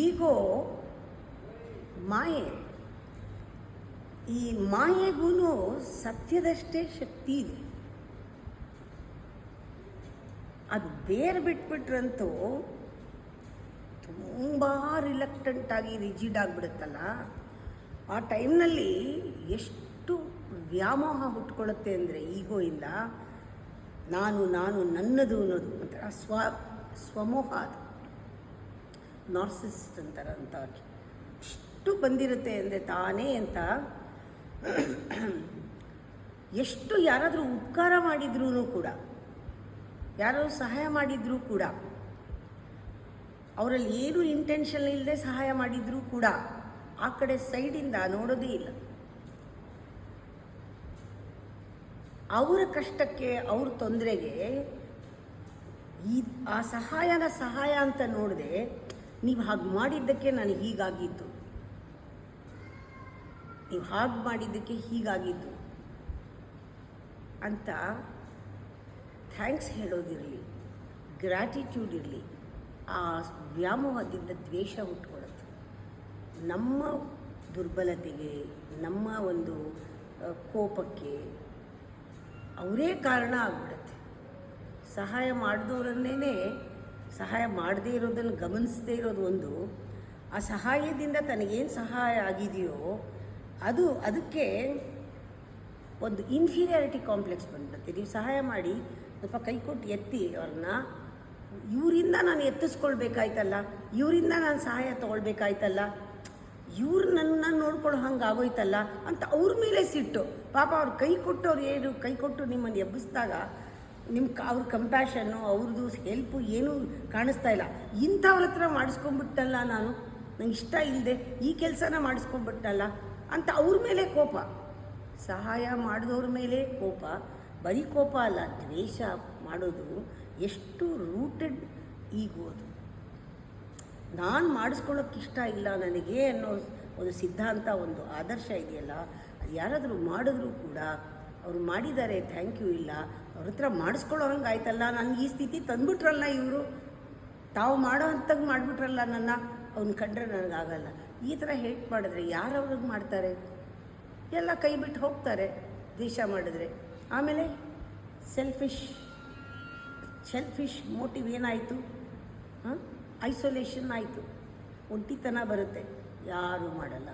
ಈಗೋ ಮಾಯೆ. ಈ ಮಾಯೆಗೂ ಸತ್ಯದಷ್ಟೇ ಶಕ್ತಿ ಇದೆ. ಅದು ಬೇರೆ ಬಿಟ್ಬಿಟ್ರಂತೂ ತುಂಬ ರಿಲಕ್ಟೆಂಟಾಗಿ ರಿಜಿಡ್ ಆಗಿಬಿಡುತ್ತಲ್ಲ. ಆ ಟೈಮ್ನಲ್ಲಿ ಎಷ್ಟು ವ್ಯಾಮೋಹ ಹುಟ್ಕೊಳ್ಳುತ್ತೆ ಅಂದರೆ ಈಗೋಯಿಂದ ನಾನು ನನ್ನದು ಅನ್ನೋದು ಒಂಥರ ಸ್ವಮೋಹ. ಅದು ನಾರ್ಸಿಸ್ಟ್ ಅಂತಾರಂತ ಎಷ್ಟು ಬಂದಿರುತ್ತೆ ಅಂದರೆ ತಾನೇ ಅಂತ. ಎಷ್ಟು ಯಾರಾದರೂ ಉಪಕಾರ ಮಾಡಿದ್ರೂ ಕೂಡ, ಯಾರಾದರೂ ಸಹಾಯ ಮಾಡಿದ್ರೂ ಕೂಡ, ಅವರಲ್ಲಿ ಏನೂ ಇಂಟೆನ್ಷನ್ ಇಲ್ಲದೆ ಸಹಾಯ ಮಾಡಿದ್ರೂ ಕೂಡ ಆ ಕಡೆ ಸೈಡಿಂದ ನೋಡೋದೇ ಇಲ್ಲ. ಅವರ ಕಷ್ಟಕ್ಕೆ, ಅವ್ರ ತೊಂದರೆಗೆ ಆ ಸಹಾಯ ಅಂತ ನೋಡದೆ, ನೀವು ಹಾಗೆ ಮಾಡಿದ್ದಕ್ಕೆ ನನಗೆ ಹೀಗಾಗಿದ್ದು, ನೀವು ಹಾಗೆ ಮಾಡಿದ್ದಕ್ಕೆ ಹೀಗಾಗಿದ್ದು ಅಂತ ಥ್ಯಾಂಕ್ಸ್ ಹೇಳೋದಿರಲಿ, ಗ್ರ್ಯಾಟಿಟ್ಯೂಡ್ ಇರಲಿ. ಆ ವ್ಯಾಮೋಹದಿಂದ ದ್ವೇಷ ಹುಟ್ಕೊಳ್ಳುತ್ತೆ. ನಮ್ಮ ದುರ್ಬಲತೆಗೆ, ನಮ್ಮ ಒಂದು ಕೋಪಕ್ಕೆ ಅವರೇ ಕಾರಣ ಆಗಿಬಿಡುತ್ತೆ. ಸಹಾಯ ಮಾಡಿದವರನ್ನೇ ಸಹಾಯ ಮಾಡದೇ ಇರೋದನ್ನು ಗಮನಿಸದೇ ಇರೋದು ಒಂದು. ಆ ಸಹಾಯದಿಂದ ತನಗೇನು ಸಹಾಯ ಆಗಿದೆಯೋ ಅದಕ್ಕೆ ಒಂದು ಇನ್ಫೀರಿಯಾರಿಟಿ ಕಾಂಪ್ಲೆಕ್ಸ್ ಬಂದ್ಬಿಡುತ್ತೆ. ನೀವು ಸಹಾಯ ಮಾಡಿ ಸ್ವಲ್ಪ ಕೈ ಕೊಟ್ಟು ಎತ್ತಿ ಅವ್ರನ್ನ, ಇವರಿಂದ ನಾನು ಎತ್ತಿಸ್ಕೊಳ್ಬೇಕಾಯ್ತಲ್ಲ, ಇವರಿಂದ ನಾನು ಸಹಾಯ ತೊಗೊಳ್ಬೇಕಾಯ್ತಲ್ಲ, ಇವ್ರು ನನ್ನ ನೋಡ್ಕೊಳ್ಳೋ ಹಂಗೆ ಆಗೋಯ್ತಲ್ಲ ಅಂತ ಅವ್ರ ಮೇಲೆ ಸಿಟ್ಟು. ಪಾಪ ಅವ್ರು ಕೈ ಕೊಟ್ಟು ನಿಮ್ಮನ್ನು ಎಬ್ಬಿಸಿದಾಗ ಅವ್ರ ಕಂಪ್ಯಾಷನ್ನು, ಅವ್ರದ್ದು ಹೆಲ್ಪು ಏನೂ ಕಾಣಿಸ್ತಾ ಇಲ್ಲ. ಇಂಥವ್ರ ಹತ್ರ ಮಾಡಿಸ್ಕೊಂಡ್ಬಿಟ್ಟಲ್ಲ ನಾನು, ನಂಗೆ ಇಷ್ಟ ಇಲ್ಲದೆ ಈ ಕೆಲಸನ ಮಾಡಿಸ್ಕೊಂಡ್ಬಿಟ್ಟಲ್ಲ ಅಂತ ಅವ್ರ ಮೇಲೆ ಕೋಪ. ಸಹಾಯ ಮಾಡಿದವ್ರ ಮೇಲೆ ಕೋಪ, ಬರೀ ಕೋಪ ಅಲ್ಲ, ದ್ವೇಷ ಮಾಡೋದು ಎಷ್ಟು ರೂಟೆಡ್ ಈಗೋ. ಅದು ನಾನು ಮಾಡಿಸ್ಕೊಳ್ಳೋಕ್ಕಿಷ್ಟ ಇಲ್ಲ ನನಗೆ ಅನ್ನೋ ಒಂದು ಸಿದ್ಧಾಂತ, ಒಂದು ಆದರ್ಶ ಇದೆಯಲ್ಲ, ಅದು ಯಾರಾದರೂ ಮಾಡಿದ್ರೂ ಕೂಡ ಅವ್ರು ಮಾಡಿದ್ದಾರೆ ಥ್ಯಾಂಕ್ ಯು ಇಲ್ಲ, ಅವ್ರ ಹತ್ರ ಮಾಡಿಸ್ಕೊಳ್ಳೋ ಹಂಗೆ ಆಯ್ತಲ್ಲ, ನನಗೆ ಈ ಸ್ಥಿತಿ ತಂದುಬಿಟ್ರಲ್ಲ ಇವರು, ತಾವು ಮಾಡೋ ಅಂತಾಗ ಮಾಡಿಬಿಟ್ರಲ್ಲ ನನ್ನ, ಅವ್ನು ಕಂಡ್ರೆ ನನಗಾಗಲ್ಲ. ಈ ಥರ ಹೇಟ್ ಮಾಡಿದ್ರೆ ಯಾರು ಅವ್ರಿಗೆ ಮಾಡ್ತಾರೆ? ಎಲ್ಲ ಕೈ ಬಿಟ್ಟು ಹೋಗ್ತಾರೆ ದ್ವೇಷ ಮಾಡಿದ್ರೆ. ಆಮೇಲೆ ಸೆಲ್ಫಿಶ್ ಮೋಟಿವ್ ಏನಾಯಿತು? ಐಸೋಲೇಷನ್ ಆಯಿತು, ಒಂಟಿತನ ಬರುತ್ತೆ, ಯಾರೂ ಮಾಡಲ್ಲ.